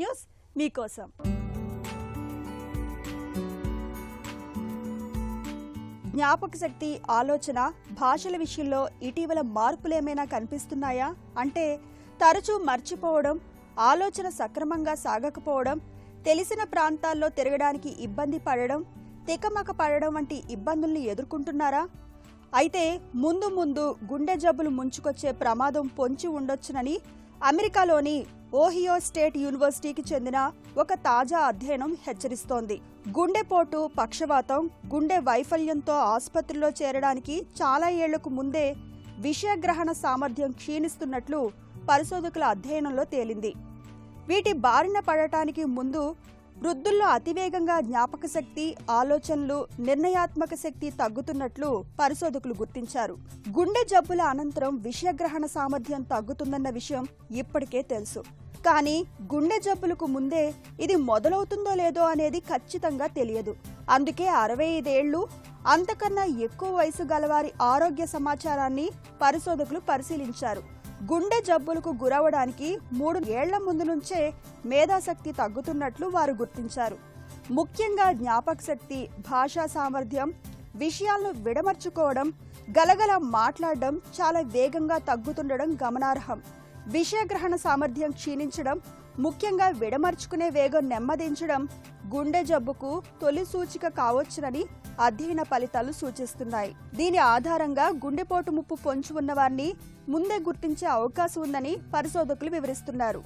News మీకోసం. జ్ఞాపక శక్తి, ఆలోచన, భాషల విషయంలో ఇటీవల మార్పులేమైనా కనిపిస్తున్నాయా అంటే తరచూ మర్చిపోవడం, ఆలోచన సక్రమంగా సాగకపోవడం, తెలిసిన ప్రాంతాల్లో తిరగడానికి ఇబ్బంది పడడం, తికమక పడడం వంటి ఇబ్బందుల్ని ఎదుర్కొంటున్నారా? అయితే ముందు ముందు గుండె జబ్బులు ముంచుకొచ్చే ప్రమాదం పొంచి ఉండొచ్చునని అమెరికాలోని ఓహియో స్టేట్ యూనివర్సిటీకి చెందిన ఒక తాజా అధ్యయనం హెచ్చరిస్తోంది. గుండెపోటు, పక్షవాతం, గుండె వైఫల్యంతో ఆసుపత్రిలో చేరడానికి చాలా ఏళ్లకు ముందే విషయగ్రహణ సామర్థ్యం క్షీణిస్తున్నట్లు పరిశోధకుల అధ్యయనంలో తేలింది. వీటి బారిన పడటానికి ముందు వృద్ధుల్లో అతివేగంగా జ్ఞాపక శక్తి, ఆలోచనలు, నిర్ణయాత్మక శక్తి తగ్గుతున్నట్లు పరిశోధకులు గుర్తించారు. గుండె జబ్బుల అనంతరం విషయగ్రహణ సామర్థ్యం తగ్గుతుందన్న విషయం ఇప్పటికే తెలుసు. కానీ గుండె జబ్బులకు ముందే ఇది మొదలవుతుందో లేదో అనేది ఖచ్చితంగా తెలియదు. అందుకే 65 ఏళ్లు అంతకన్నా ఎక్కువ వయసు గలవారి ఆరోగ్య సమాచారాన్ని పరిశోధకులు పరిశీలించారు. గుండె జబ్బులకు గురవడానికి 3 ఏళ్ల ముందు నుంచే మేధాశక్తి తగ్గుతున్నట్లు వారు గుర్తించారు. ముఖ్యంగా జ్ఞాపక శక్తి, భాషా సామర్థ్యం, విషయాలను విడమర్చుకోవడం, గలగల మాట్లాడడం చాలా వేగంగా తగ్గుతుండడం గమనార్హం. విషయగ్రహణ సామర్థ్యం క్షీణించడం, ముఖ్యంగా విడమర్చుకునే వేగం నెమ్మదించడం గుండె జబ్బుకు తొలి సూచిక కావచ్చునని అధ్యయన ఫలితాలు సూచిస్తున్నాయి. దీని ఆధారంగా గుండెపోటు ముప్పు పొంచి ఉన్న వారిని ముందే గుర్తించే అవకాశం ఉందని పరిశోధకులు వివరిస్తున్నారు.